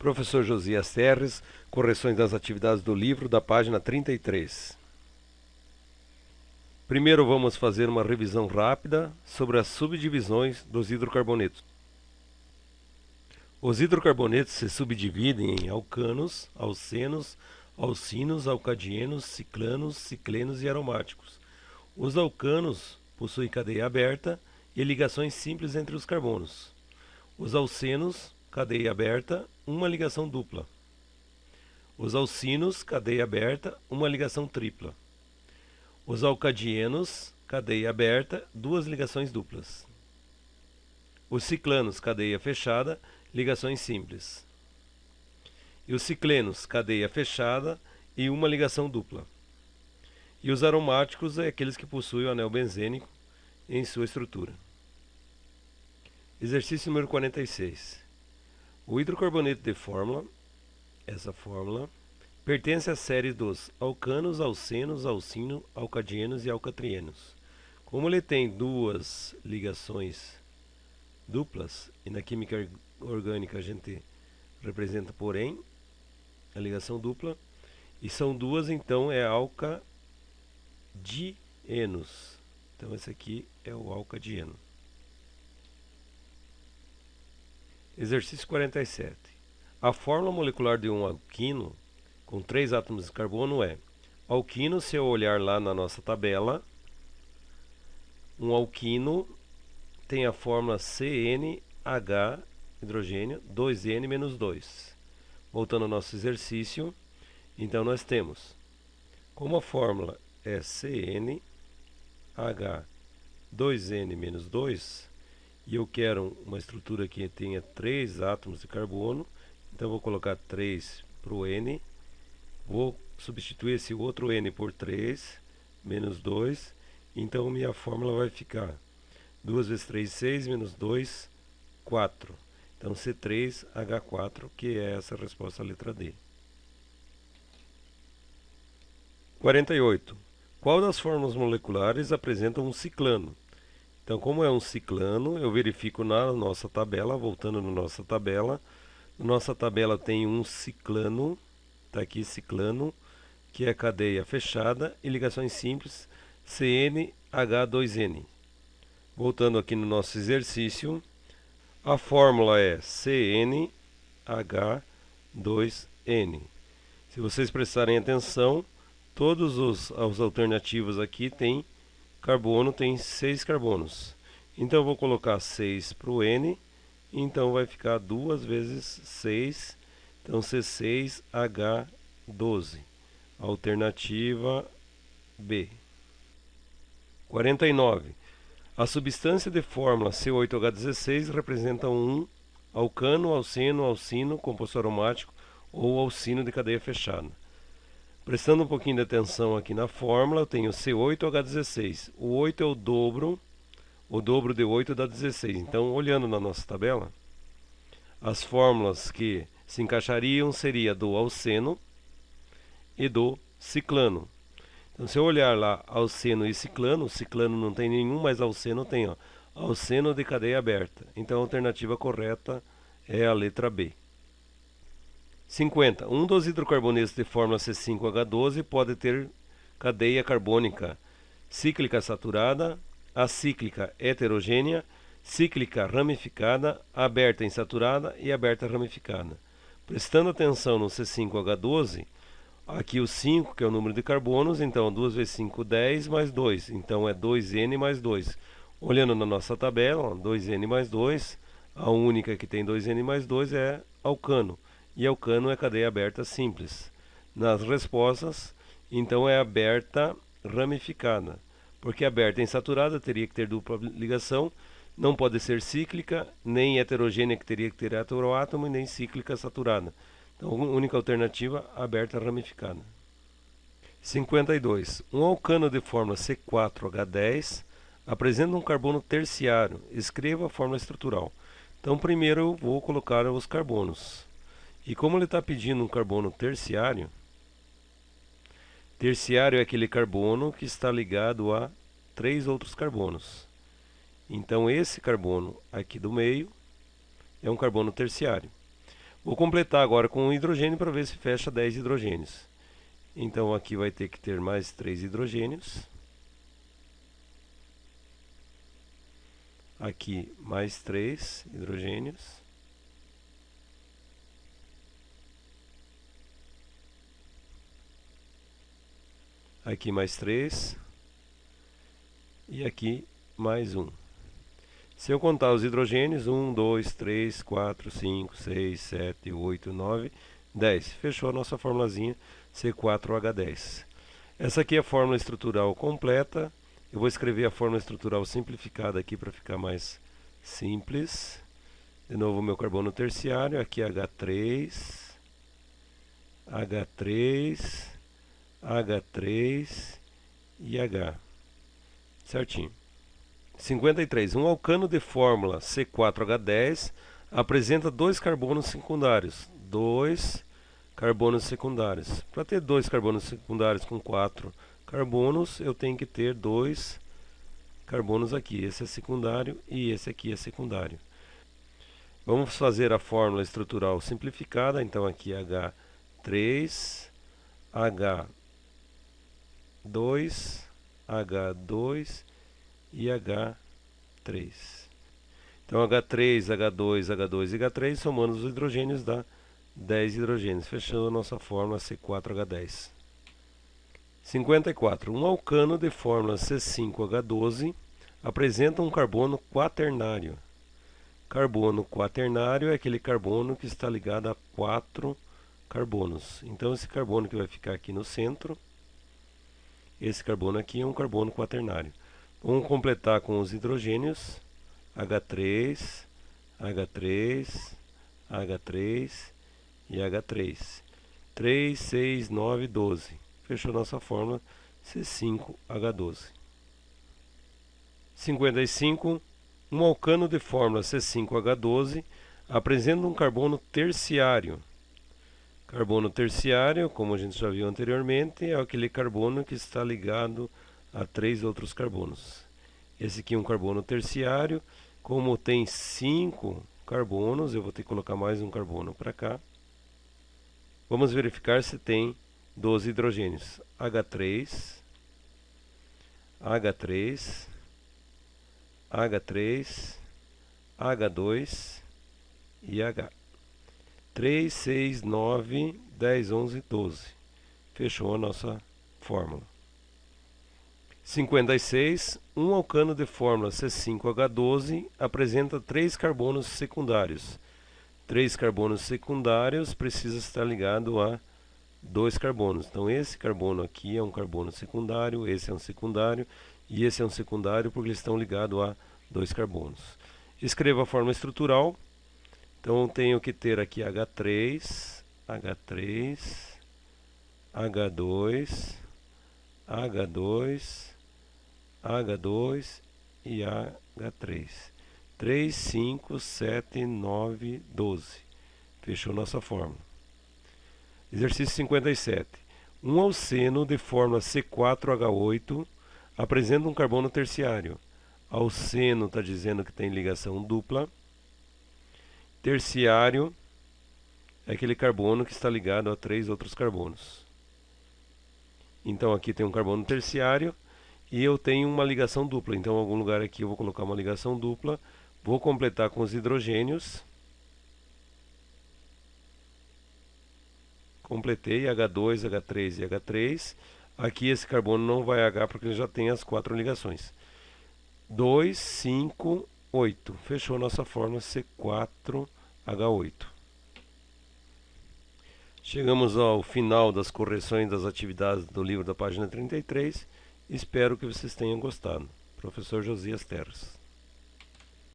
Professor Josias Terres, correções das atividades do livro, da página 33. Primeiro vamos fazer uma revisão rápida sobre as subdivisões dos hidrocarbonetos. Os hidrocarbonetos se subdividem em alcanos, alcenos, alcinos, alcadienos, ciclanos, ciclenos e aromáticos. Os alcanos possuem cadeia aberta e ligações simples entre os carbonos. Os alcenos, cadeia aberta, uma ligação dupla. Os alcinos, cadeia aberta, uma ligação tripla. Os alcadienos, cadeia aberta, duas ligações duplas. Os ciclanos, cadeia fechada, ligações simples. E os ciclenos, cadeia fechada e uma ligação dupla. E os aromáticos é aqueles que possuem o anel benzênico em sua estrutura. Exercício número 46. O hidrocarboneto de fórmula, essa fórmula, pertence à série dos alcanos, alcenos, alcino, alcadienos e alcatrienos. Como ele tem duas ligações duplas, e na química orgânica a gente representa por em, a ligação dupla, e são duas, então é alcadienos. Então esse aqui é o alcadieno. Exercício 47. A fórmula molecular de um alquino com 3 átomos de carbono é: alquino, se eu olhar lá na nossa tabela, um alquino tem a fórmula CnH, hidrogênio, 2n-2. Voltando ao nosso exercício, então nós temos, como a fórmula é CnH, 2n-2, e eu quero uma estrutura que tenha 3 átomos de carbono, então vou colocar 3 para o N, vou substituir esse outro N por 3, menos 2, então minha fórmula vai ficar 2 vezes 3, 6, menos 2, 4. Então C3H4, que é essa a resposta à letra D. 48. Qual das fórmulas moleculares apresenta um ciclano? Então, como é um ciclano, eu verifico na nossa tabela, voltando na nossa tabela. Nossa tabela tem um ciclano, está aqui ciclano, que é cadeia fechada e ligações simples, CnH2n. Voltando aqui no nosso exercício, a fórmula é CnH2n. Se vocês prestarem atenção, todos os alternativos aqui têm carbono, tem 6 carbonos. Então eu vou colocar 6 para o N, então vai ficar 2 vezes 6, então C6H12. Alternativa B. 49. A substância de fórmula C8H16 representa um alcano, alceno, alcino, composto aromático ou alcino de cadeia fechada. Prestando um pouquinho de atenção aqui na fórmula, eu tenho C8H16. O 8 é o dobro de 8 dá 16. Então, olhando na nossa tabela, as fórmulas que se encaixariam seria do alceno e do ciclano. Então, se eu olhar lá alceno e ciclano, ciclano não tem nenhum, mas alceno tem, ó, alceno de cadeia aberta. Então, a alternativa correta é a letra B. 50. Um dos hidrocarbonetos de fórmula C5H12 pode ter cadeia carbônica cíclica saturada, acíclica heterogênea, cíclica ramificada, aberta insaturada e aberta ramificada. Prestando atenção no C5H12, aqui o 5, que é o número de carbonos, então 2 vezes 5, 10, mais 2, então é 2N mais 2. Olhando na nossa tabela, 2N mais 2, a única que tem 2N mais 2 é alcano. E alcano é cadeia aberta simples. Nas respostas, então é aberta ramificada, porque aberta insaturada teria que ter dupla ligação, não pode ser cíclica, nem heterogênea, que teria que ter heteroátomo, e nem cíclica saturada. Então, a única alternativa, aberta ramificada. 52. Um alcano de fórmula C4H10 apresenta um carbono terciário. Escreva a fórmula estrutural. Então, primeiro eu vou colocar os carbonos. E como ele está pedindo um carbono terciário, terciário é aquele carbono que está ligado a 3 outros carbonos. Então esse carbono aqui do meio é um carbono terciário. Vou completar agora com um hidrogênio para ver se fecha 10 hidrogênios. Então aqui vai ter que ter mais 3 hidrogênios. Aqui mais 3 hidrogênios. Aqui mais 3. E aqui mais 1. Se eu contar os hidrogênios, 1, 2, 3, 4, 5, 6, 7, 8, 9, 10. Fechou a nossa formulazinha C4H10. Essa aqui é a fórmula estrutural completa. Eu vou escrever a fórmula estrutural simplificada aqui para ficar mais simples. De novo, o meu carbono terciário. Aqui H3, H3, H3 e H. Certinho. 53. Um alcano de fórmula C4H10 apresenta 2 carbonos secundários. 2 carbonos secundários. Para ter 2 carbonos secundários com 4 carbonos, eu tenho que ter 2 carbonos aqui. Esse é secundário e esse aqui é secundário. Vamos fazer a fórmula estrutural simplificada. Então aqui H3, H2, H2 e H3. Então H3, H2, H2 e H3, somando os hidrogênios, dá 10 hidrogênios, fechando a nossa fórmula C4H10. 54. Um alcano de fórmula C5H12 apresenta um carbono quaternário. Carbono quaternário é aquele carbono que está ligado a 4 carbonos. Então esse carbono que vai ficar aqui no centro, esse carbono aqui é um carbono quaternário. Vamos completar com os hidrogênios, H3, H3, H3 e H3. 3, 6, 9, 12. Fechou nossa fórmula C5H12. 55. Um alcano de fórmula C5H12 apresenta um carbono terciário. Carbono terciário, como a gente já viu anteriormente, é aquele carbono que está ligado a 3 outros carbonos. Esse aqui é um carbono terciário. Como tem 5 carbonos, eu vou ter que colocar mais um carbono para cá. Vamos verificar se tem 12 hidrogênios. H3, H3, H3, H2 e H. 3, 6, 9, 10, 11, 12. Fechou a nossa fórmula. 56. Um alcano de fórmula C5H12 apresenta 3 carbonos secundários. 3 carbonos secundários precisa estar ligado a 2 carbonos. Então esse carbono aqui é um carbono secundário, esse é um secundário e esse é um secundário porque eles estão ligados a 2 carbonos. Escreva a fórmula estrutural. Então tenho que ter aqui H3, H3, H2, H2, H2 e H3. 3, 5, 7, 9, 12. Fechou nossa fórmula. Exercício 57. Um alceno de fórmula C4H8 apresenta um carbono terciário. Alceno está dizendo que tem ligação dupla. Terciário é aquele carbono que está ligado a 3 outros carbonos. Então aqui tem um carbono terciário e eu tenho uma ligação dupla. Então em algum lugar aqui eu vou colocar uma ligação dupla. Vou completar com os hidrogênios. Completei H2, H3 e H3. Aqui esse carbono não vai H porque ele já tem as 4 ligações. 2, 5, 8. Fechou nossa fórmula C4H8. Chegamos ao final das correções das atividades do livro da página 33. Espero que vocês tenham gostado. Professor Josias Terras.